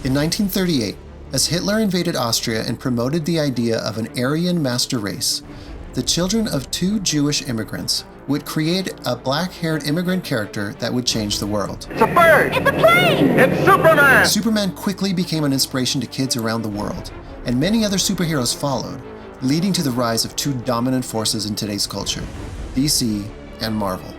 In 1938, as Hitler invaded Austria and promoted the idea of an Aryan master race, the children of two Jewish immigrants would create a black-haired immigrant character that would change the world. It's a bird! It's a plane! It's Superman! Superman quickly became an inspiration to kids around the world, and many other superheroes followed, leading to the rise of two dominant forces in today's culture, DC and Marvel.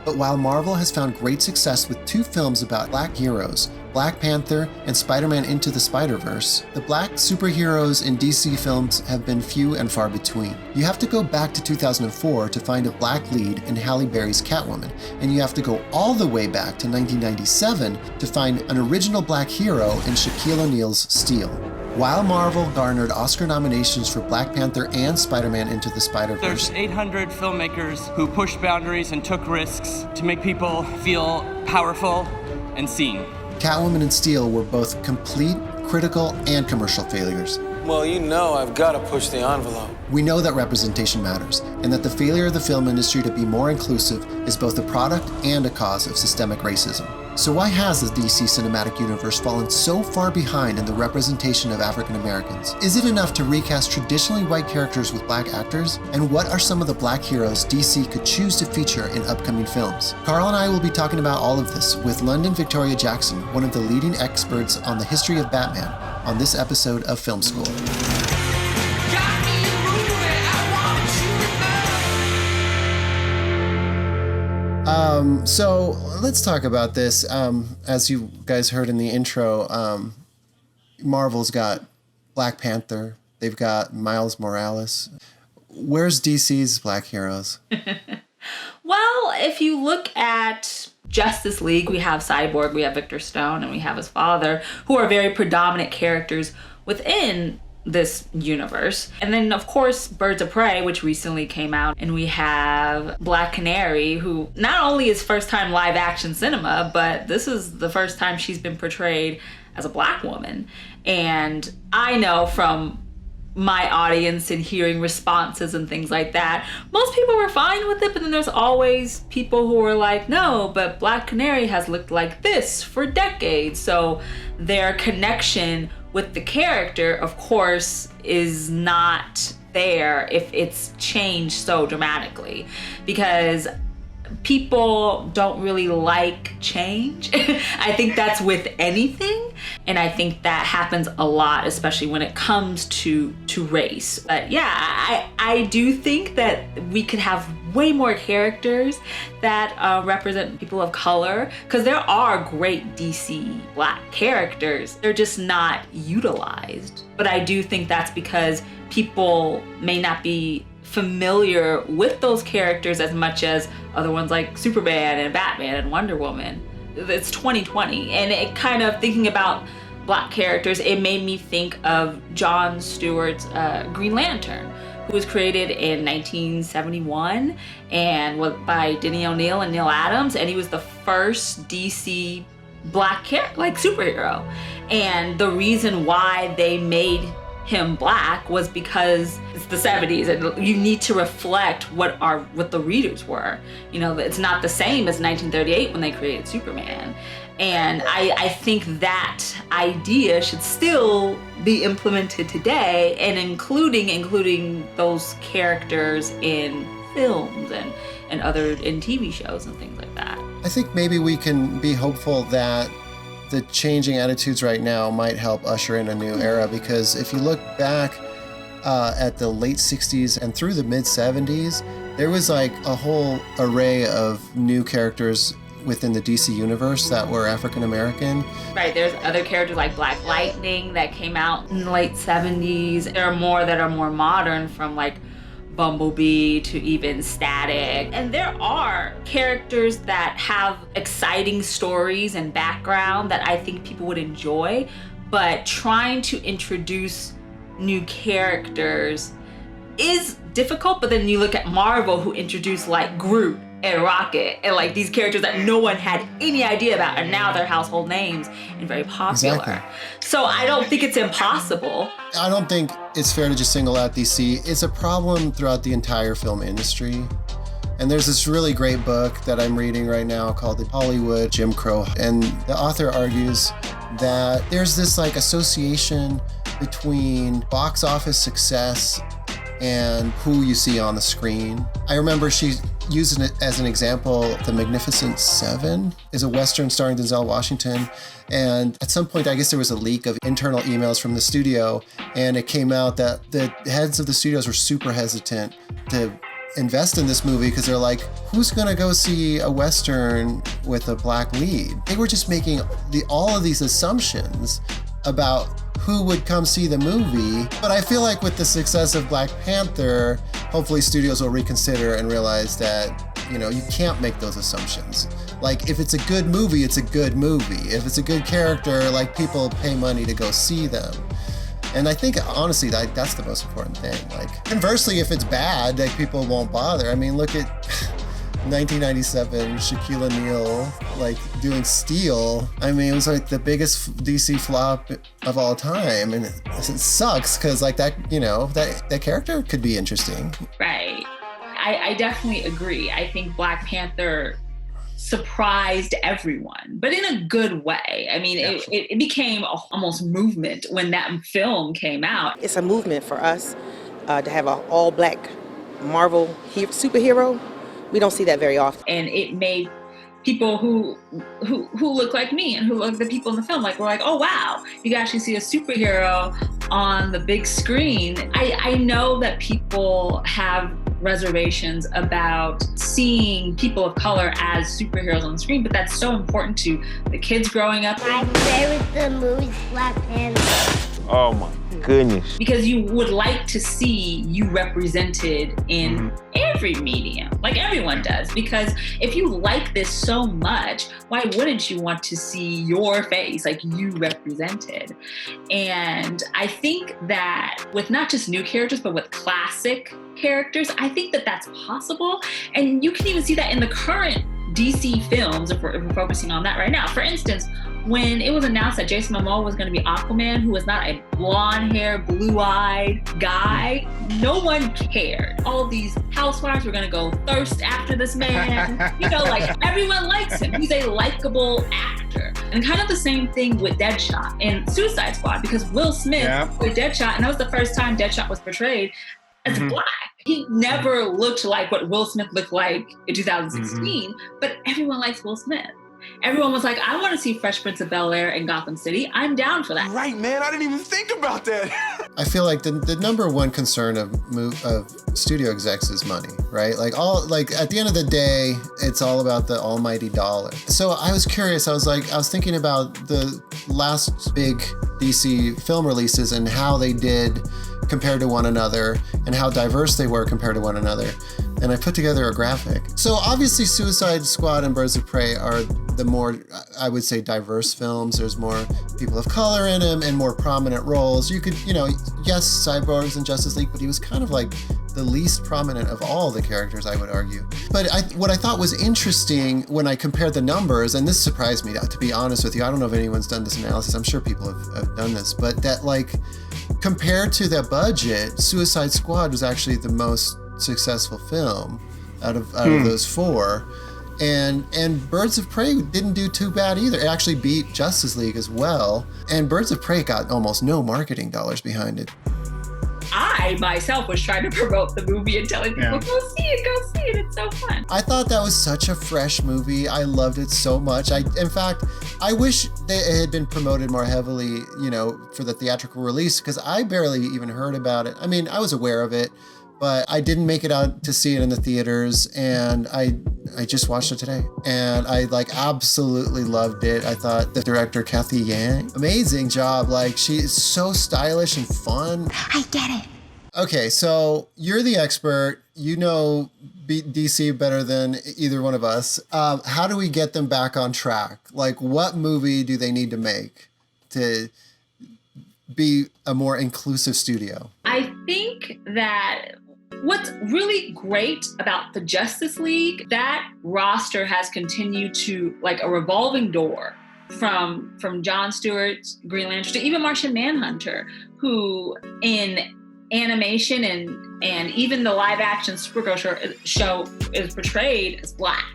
But while Marvel has found great success with two films about black heroes, Black Panther and Spider-Man Into the Spiderverse, the black superheroes in DC films have been few and far between. You have to go back to 2004 to find a black lead in Halle Berry's Catwoman, and you have to go all the way back to 1997 to find an original black hero in Shaquille O'Neal's Steel. While Marvel garnered Oscar nominations for Black Panther and Spider-Man Into the Spider-Verse, there's 800 filmmakers who pushed boundaries and took risks to make people feel powerful and seen. Catwoman and Steel were both complete, critical, and commercial failures. Well, you know I've got to push the envelope. We know that representation matters, and that the failure of the film industry to be more inclusive is both a product and a cause of systemic racism. So why has the DC cinematic universe fallen so far behind in the representation of African Americans? Is it enough to recast traditionally white characters with black actors? And what are some of the black heroes DC could choose to feature in upcoming films? Carl and I will be talking about all of this with Londyn Victoria Jackson, one of the leading experts on the history of Batman, on this episode of Film School. So let's talk about this. As you guys heard in the intro, Marvel's got Black Panther. They've got Miles Morales. Where's DC's Black Heroes? Well, if you look at Justice League, we have Cyborg, we have Victor Stone, and we have his father, who are very predominant characters within this universe. And then, of course, Birds of Prey, which recently came out, and we have Black Canary, who not only is first time live action cinema, but this is the first time she's been portrayed as a black woman. And I know from my audience and hearing responses and things like that, most people were fine with it, but then there's always people who are like, no, but Black Canary has looked like this for decades. So their connection with the character, of course, is not there if it's changed so dramatically, because people don't really like change. I think that's with anything, and I think that happens a lot, especially when it comes to race. But yeah, I do think that we could have way more characters that represent people of color, because there are great DC Black characters. They're just not utilized. But I do think that's because people may not be familiar with those characters as much as other ones like Superman and Batman and Wonder Woman. It's 2020, and it kind of, thinking about Black characters, it made me think of Jon Stewart's Green Lantern, who was created in 1971 and was by Denny O'Neil and Neil Adams, and he was the first DC Black superhero. And the reason why they made him black was because it's the 70s, and you need to reflect what the readers were. You know, it's not the same as 1938 when they created Superman. And I think that idea should still be implemented today, and including those characters in films and other in TV shows and things like that. I think maybe we can be hopeful that the changing attitudes right now might help usher in a new era, because if you look back at the late 60s and through the mid 70s, there was like a whole array of new characters within the DC universe that were African American. Right, there's other characters like Black Lightning that came out in the late 70s. There are more that are more modern, from like Bumblebee to even Static. And there are characters that have exciting stories and background that I think people would enjoy, but trying to introduce new characters is difficult. But then you look at Marvel, who introduced like Groot and Rocket and like these characters that no one had any idea about, and now they're household names and very popular. Exactly. So I don't think it's impossible. I don't think it's fair to just single out DC. It's a problem throughout the entire film industry. And there's this really great book that I'm reading right now called The Hollywood Jim Crow. And the author argues that there's this like association between box office success and who you see on the screen. I remember she using it as an example. The Magnificent Seven is a Western starring Denzel Washington. And at some point, I guess there was a leak of internal emails from the studio, and it came out that the heads of the studios were super hesitant to invest in this movie because they're like, who's gonna go see a Western with a black lead? They were just making all of these assumptions about who would come see the movie. But I feel like with the success of Black Panther, hopefully studios will reconsider and realize that, you know, you can't make those assumptions. Like, if it's a good movie, it's a good movie. If it's a good character, like, people pay money to go see them. And I think, honestly, that's the most important thing. Like, conversely, if it's bad, like, people won't bother. I mean, look at 1997, Shaquille O'Neal, like, doing Steel. I mean, it was like the biggest DC flop of all time. And it sucks because, like, that, you know, that character could be interesting. Right. I definitely agree. I think Black Panther surprised everyone, but in a good way. I mean, it became almost movement when that film came out. It's a movement for us to have an all-black Marvel superhero. We don't see that very often. And it made people who look like me and who look the people in the film, like, we're like, oh wow, you can actually see a superhero on the big screen. I know that people have reservations about seeing people of color as superheroes on the screen, but that's so important to the kids growing up. My favorite movie is Black Panther. Oh my goodness. Because you would like to see you represented in every medium, like everyone does. Because if you like this so much, why wouldn't you want to see your face, like, you represented? And I think that with not just new characters, but with classic characters, I think that that's possible. And you can even see that in the current DC films, if we're focusing on that right now. For instance, when it was announced that Jason Momoa was going to be Aquaman, who was not a blonde-haired, blue-eyed guy, no one cared. All of these housewives were going to go thirst after this man. You know, like, everyone likes him. He's a likable actor. And kind of the same thing with Deadshot and Suicide Squad, because Will Smith played Deadshot, and that was the first time Deadshot was portrayed as black. He never looked like what Will Smith looked like in 2016, but everyone likes Will Smith. Everyone was like, I want to see Fresh Prince of Bel-Air in Gotham City. I'm down for that. Right, man. I didn't even think about that. I feel like the number one concern of studio execs is money, right? Like, at the end of the day, it's all about the almighty dollar. So I was curious. I was thinking about the last big DC film releases and how they did compared to one another and how diverse they were compared to one another. And I put together a graphic. So obviously Suicide Squad and Birds of Prey are the more, I would say, diverse films. There's more people of color in them and more prominent roles. You could, yes, Cyborg's in Justice League, but he was kind of like the least prominent of all the characters, I would argue. But what I thought was interesting when I compared the numbers, and this surprised me, to be honest with you, I don't know if anyone's done this analysis. I'm sure people have done this, but that, like, compared to their budget, Suicide Squad was actually the most successful film out of those four, and Birds of Prey didn't do too bad either. It actually beat Justice League as well, and Birds of Prey got almost no marketing dollars behind it. I myself was trying to promote the movie and telling people, go see it, it's so fun. I thought that was such a fresh movie. I loved it so much. In fact, I wish it had been promoted more heavily, for the theatrical release, because I barely even heard about it. I mean, I was aware of it, but I didn't make it out to see it in the theaters, and I just watched it today, and I absolutely loved it. I thought the director, Cathy Yang, amazing job. She is so stylish and fun. I get it. Okay, so you're the expert. You know DC better than either one of us. How do we get them back on track? What movie do they need to make to be a more inclusive studio? I think that what's really great about the Justice League, that roster has continued to, a revolving door from Jon Stewart's Green Lantern to even Martian Manhunter, who in animation and even the live action Supergirl show is portrayed as black.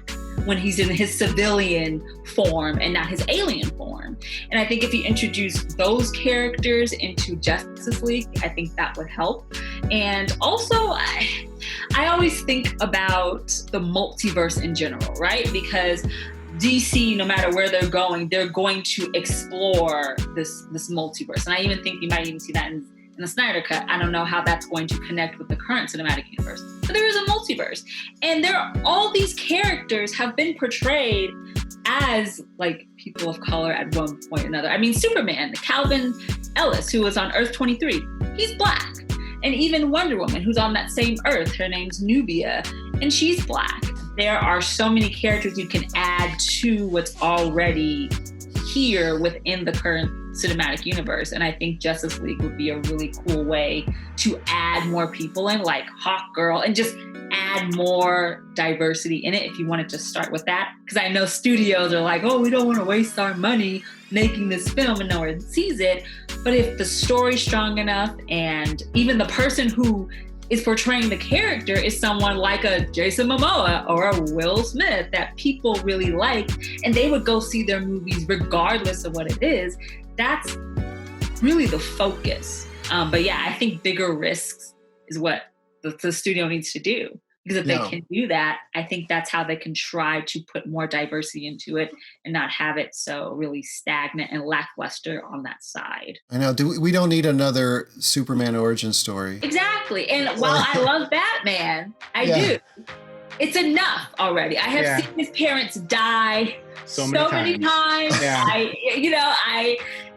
when he's in his civilian form and not his alien form. And I think if you introduce those characters into Justice League, I think that would help. And also, I always think about the multiverse in general, right? Because DC, no matter where they're going to explore this multiverse. And I even think you might even see that in the Snyder Cut. I don't know how that's going to connect with the current cinematic universe, but there is a multiverse. And all these characters have been portrayed as like people of color at one point or another. I mean, Superman, Calvin Ellis, who was on Earth 23, he's Black. And even Wonder Woman, who's on that same Earth, her name's Nubia, and she's Black. There are so many characters you can add to what's already here within the current cinematic universe. And I think Justice League would be a really cool way to add more people in, like Hawkgirl, and just add more diversity in it if you wanted to start with that. Because I know studios are like, oh, we don't want to waste our money making this film and no one sees it. But if the story's strong enough and even the person who is portraying the character is someone like a Jason Momoa or a Will Smith that people really like, and they would go see their movies regardless of what it is, that's really the focus. But yeah, I think bigger risks is what the studio needs to do. Because if they can do that, I think that's how they can try to put more diversity into it and not have it so really stagnant and lackluster on that side. I know. We don't need another Superman origin story. Exactly. And while I love Batman, I do. It's enough already. I have seen his parents die so many times. Yeah.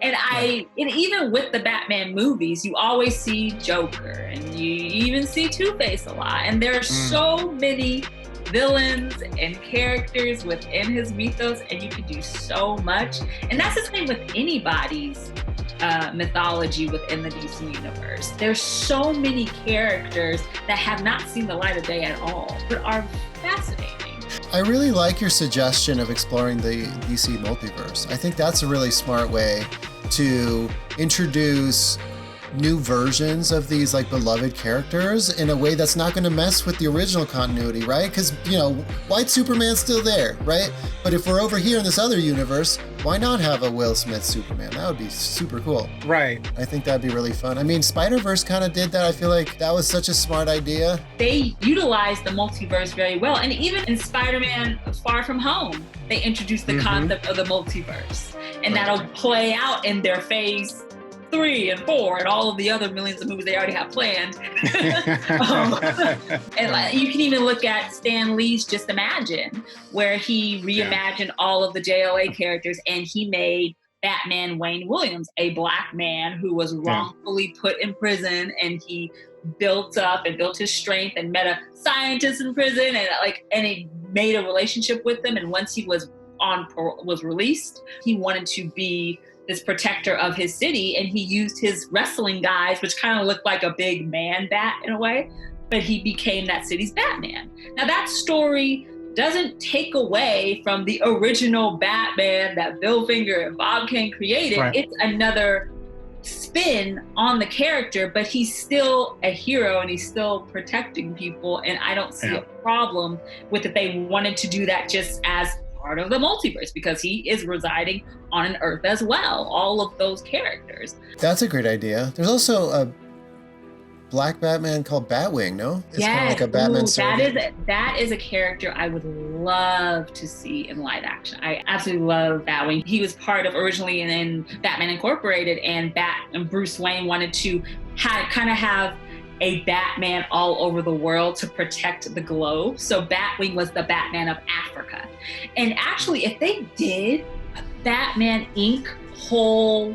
And even with the Batman movies, you always see Joker and you even see Two-Face a lot. And there are so many villains and characters within his mythos, and you can do so much. And that's the same with anybody's mythology within the DC universe. There's so many characters that have not seen the light of day at all, but are fascinating. I really like your suggestion of exploring the DC Multiverse. I think that's a really smart way to introduce new versions of these like beloved characters in a way that's not going to mess with the original continuity, right? Because, white Superman's still there, right? But if we're over here in this other universe, why not have a Will Smith Superman? That would be super cool. Right. I think that'd be really fun. I mean, Spider-Verse kind of did that. I feel like that was such a smart idea. They utilized the multiverse very well. And even in Spider-Man Far From Home, they introduced the concept of the multiverse. And that'll play out in their phase 3 and 4 and all of the other millions of movies they already have planned. And you can even look at Stan Lee's Just Imagine, where he reimagined all of the JLA characters, and he made Batman Wayne Williams, a Black man who was wrongfully put in prison, and he built up and built his strength and met a scientist in prison, and he made a relationship with them. And once he was released, he wanted to be this protector of his city, and he used his wrestling guys, which kind of looked like a big man bat in a way, but he became that city's Batman. Now that story doesn't take away from the original Batman that Bill Finger and Bob Kane created. Right. It's another spin on the character, but he's still a hero and he's still protecting people, and I don't see a problem with it. They wanted to do that just as part of the multiverse because he is residing on an Earth as well. All of those characters. That's a great idea. There's also a Black Batman called Batwing, no? It's kind of like a Batman that is a character I would love to see in live action. I absolutely love Batwing. He was part of originally in Batman Incorporated, and Bruce Wayne wanted to have a Batman all over the world to protect the globe. So Batwing was the Batman of Africa. And actually, if they did a Batman Inc. whole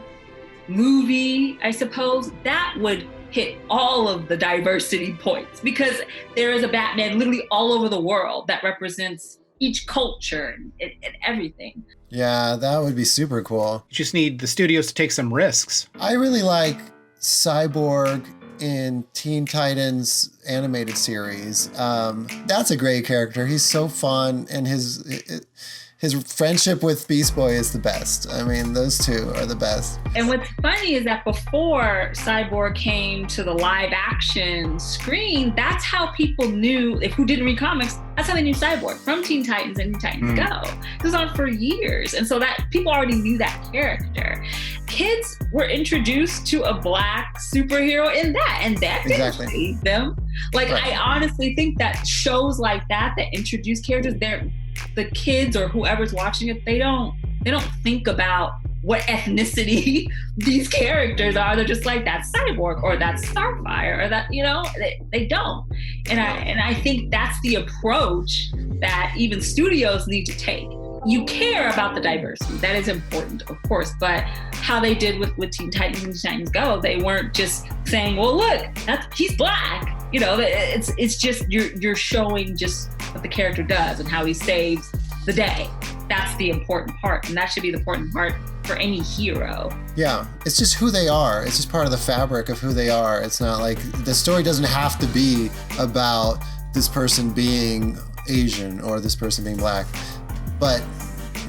movie, I suppose, that would hit all of the diversity points, because there is a Batman literally all over the world that represents each culture and everything. Yeah, that would be super cool. You just need the studios to take some risks. I really like Cyborg in Teen Titans animated series. That's a great character. He's so fun, and his His friendship with Beast Boy is the best. I mean, those two are the best. And what's funny is that before Cyborg came to the live action screen, that's how people knew, if who didn't read comics, that's how they knew Cyborg, from Teen Titans and Teen Titans Go. It was on for years. And so that people already knew that character. Kids were introduced to a Black superhero in that, and that didn't save them. Like, I honestly think that shows like that introduce characters, the kids or whoever's watching it, they don't think about what ethnicity these characters are. They're just like, that's Cyborg or that's Starfire or that, they don't. And I think that's the approach that even studios need to take. You care about the diversity. That is important, of course, but how they did with Teen Titans and Teen Titans Go, they weren't just saying, well, look, he's Black. It's just, you're showing just what the character does and how he saves the day. That's the important part, and that should be the important part for any hero. Yeah, it's just who they are. It's just part of the fabric of who they are. It's not like the story doesn't have to be about this person being Asian or this person being Black. But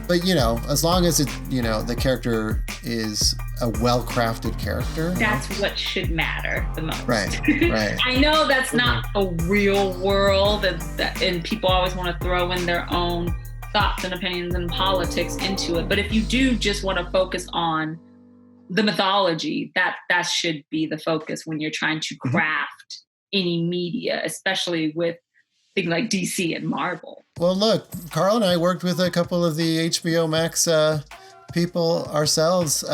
as long as the character is a well-crafted character. That's what should matter the most. Right. I know that's not a real world, and people always want to throw in their own thoughts and opinions and politics into it. But if you do just want to focus on the mythology, that should be the focus when you're trying to craft any media, especially with things like DC and Marvel. Well, look, Carl and I worked with a couple of the HBO Max people ourselves.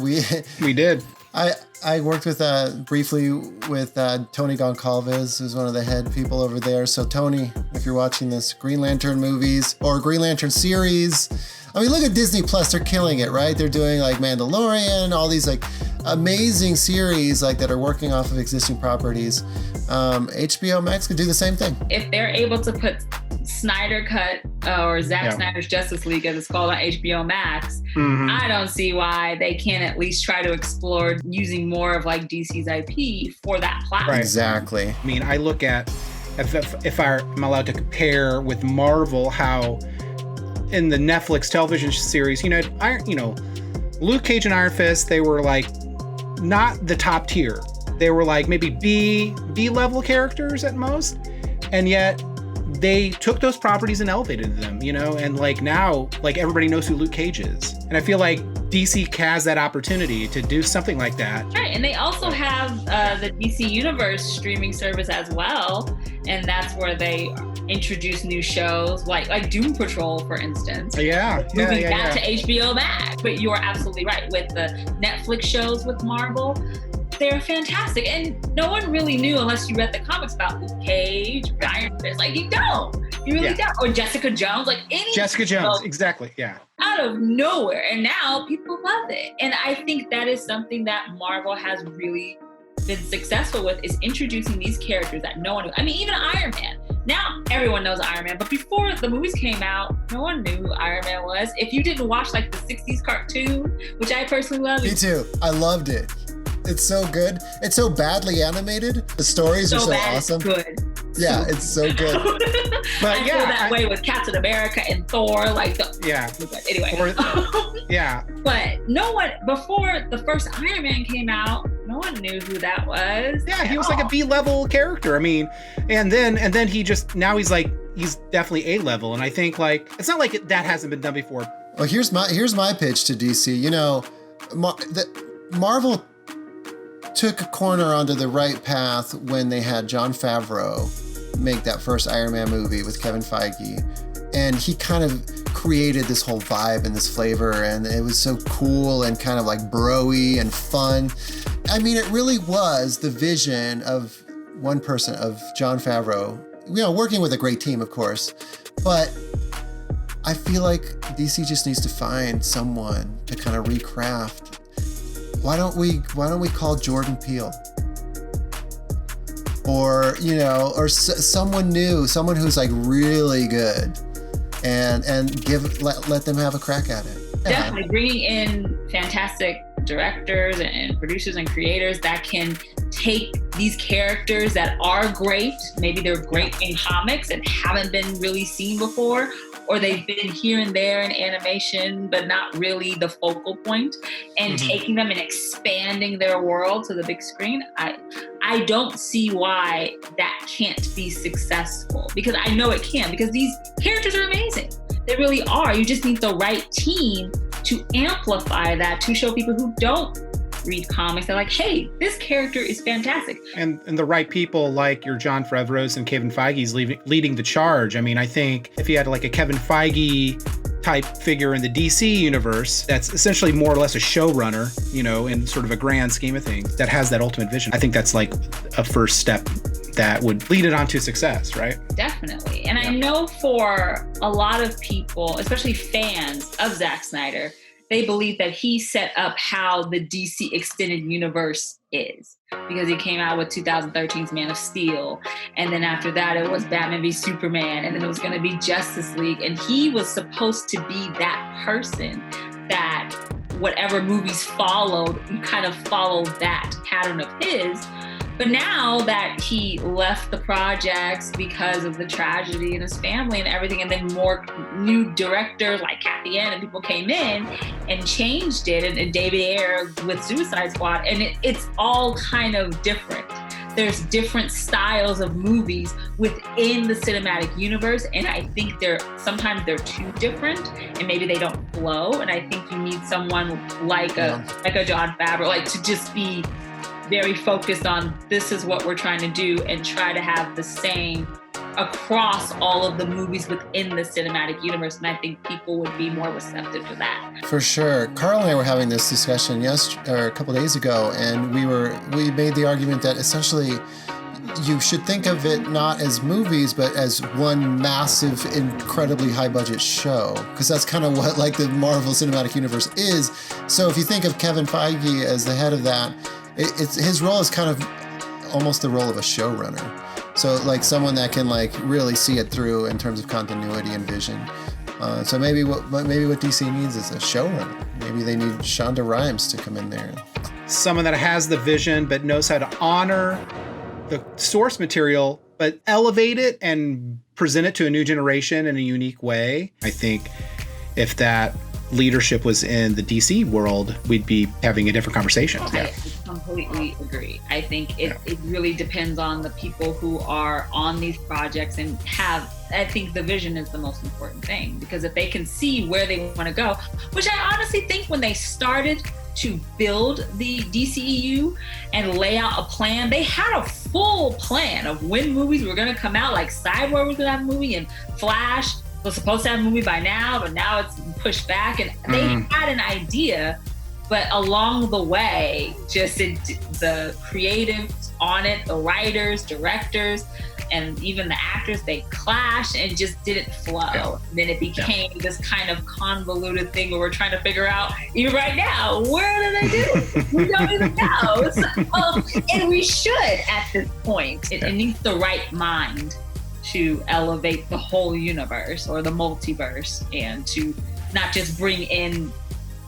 We did. I worked with briefly with Tony Goncalves, who's one of the head people over there. So Tony, if you're watching this, Green Lantern movies or Green Lantern series. I mean, look at Disney Plus, they're killing it, right? They're doing like Mandalorian, all these like amazing series like that are working off of existing properties. HBO Max could do the same thing. If they're able to put Snyder Cut or Zack Snyder's Justice League, as it's called, on HBO Max, I don't see why they can't at least try to explore using more of like DC's IP for that platform. Right. Exactly. I mean, I look at, if I'm allowed to compare with Marvel, how in the Netflix television series, Luke Cage and Iron Fist, they were like not the top tier. They were like maybe B level characters at most, and yet they took those properties and elevated them, and like now, like everybody knows who Luke Cage is. And I feel like DC has that opportunity to do something like that. Right, and they also have the DC Universe streaming service as well, and that's where they introduce new shows like Doom Patrol, for instance. Moving back to HBO Max. But you're absolutely right, with the Netflix shows with Marvel, they're fantastic. And no one really knew, unless you read the comics, about Luke Cage, Iron Fist. Like, you don't. You really don't. Or Jessica Jones, like any Jessica Jones, exactly, yeah. Out of nowhere. And now people love it. And I think that is something that Marvel has really been successful with, is introducing these characters that no one knew. I mean, even Iron Man. Now everyone knows Iron Man, but before the movies came out, no one knew who Iron Man was. If you didn't watch like the 60s cartoon, which I personally love. Me too. I loved it. It's so good. It's so badly animated. The stories are so awesome. It's good. Yeah, it's so good. But I feel that way with Captain America and Thor. Anyway. But no one, before the first Iron Man came out, no one knew who that was. Yeah, he was like a B-level character. I mean, and then he just, now he's definitely A-level. And I think like, it's not like that hasn't been done before. Well, here's my pitch to DC. Marvel took a corner onto the right path when they had Jon Favreau make that first Iron Man movie with Kevin Feige. And he kind of created this whole vibe and this flavor, and it was so cool and kind of like bro-y and fun. I mean, it really was the vision of one person, of Jon Favreau, working with a great team, of course. But I feel like DC just needs to find someone to kind of recraft. Why don't we call Jordan Peele? Or, someone new, someone who's like really good, and let them have a crack at it. Definitely bringing in fantastic directors and producers and creators that can take these characters that are great, maybe they're great in comics and haven't been really seen before, or they've been here and there in animation, but not really the focal point, and taking them and expanding their world to the big screen. I don't see why that can't be successful, because I know it can, because these characters are amazing. They really are. You just need the right team to amplify that, to show people who don't read comics, they're like, hey, this character is fantastic. And the right people like your Jon Favreau's and Kevin Feige's leading the charge. I mean, I think if you had like a Kevin Feige type figure in the DC universe, that's essentially more or less a showrunner, you know, in sort of a grand scheme of things, that has that ultimate vision. I think that's like a first step that would lead it on to success, right? Definitely. And I know for a lot of people, especially fans of Zack Snyder, they believe that he set up how the DC extended universe is, because he came out with 2013's Man of Steel, and then after that it was Batman v Superman, and then it was going to be Justice League, and he was supposed to be that person that whatever movies followed, you kind of followed that pattern of his. But now that he left the projects because of the tragedy in his family and everything, and then more new directors like Cathy Yan and people came in and changed it, and David Ayer with Suicide Squad, and it's all kind of different. There's different styles of movies within the cinematic universe, and I think sometimes they're too different, and maybe they don't flow. And I think you need someone like a Jon Favreau, like, to just be very focused on, this is what we're trying to do, and try to have the same across all of the movies within the cinematic universe. And I think people would be more receptive to that. For sure. Carl and I were having this discussion a couple days ago, and we made the argument that essentially you should think of it not as movies, but as one massive, incredibly high-budget show, because that's kind of what like the Marvel Cinematic Universe is. So if you think of Kevin Feige as the head of that, it's his role is kind of almost the role of a showrunner. So like someone that can like really see it through in terms of continuity and vision. So maybe what DC needs is a showrunner. Maybe they need Shonda Rhimes to come in there. Someone that has the vision but knows how to honor the source material, but elevate it and present it to a new generation in a unique way. I think if that leadership was in the DC world, we'd be having a different conversation. I completely agree. I think it really depends on the people who are on these projects and I think the vision is the most important thing, because if they can see where they want to go, which I honestly think when they started to build the DCEU and lay out a plan, they had a full plan of when movies were going to come out, like Cyborg was going to have a movie, and Flash was supposed to have a movie by now, but now it's pushed back, and they had an idea, but along the way, just the creatives on it, the writers, directors, and even the actors, they clashed and it just didn't flow. Yeah. Then it became this kind of convoluted thing where we're trying to figure out, even right now, where did they do? We don't even know. And we should at this point. It needs the right mind to elevate the whole universe or the multiverse, and to not just bring in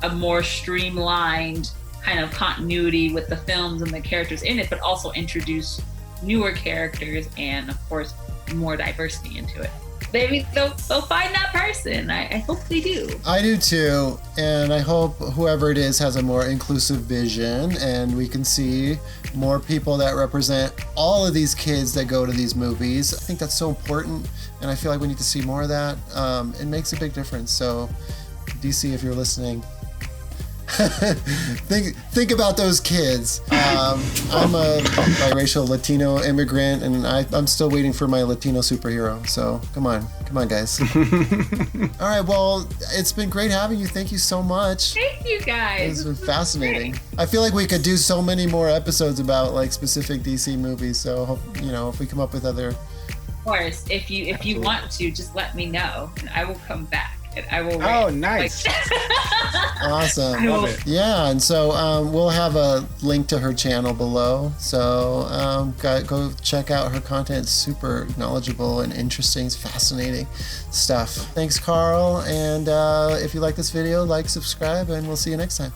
a more streamlined kind of continuity with the films and the characters in it, but also introduce newer characters and, of course, more diversity into it. Maybe they'll find that person. I hope they do. I do too. And I hope whoever it is has a more inclusive vision, and we can see more people that represent all of these kids that go to these movies. I think that's so important, and I feel like we need to see more of that. It makes a big difference. So DC, if you're listening, think about those kids. I'm a biracial Latino immigrant, and I'm still waiting for my Latino superhero. So come on guys. All right, well, it's been great having you. Thank you so much. Thank you guys. It's been fascinating. I feel like we could do so many more episodes about like specific DC movies. So if we come up with other. Of course, if you want to, just let me know, and I will come back. I will. Oh, nice. Awesome. Love it. Yeah, and so we'll have a link to her channel below. So go check out her content. It's super knowledgeable and interesting. It's fascinating stuff. Thanks, Carl. And if you like this video, like, subscribe, and we'll see you next time.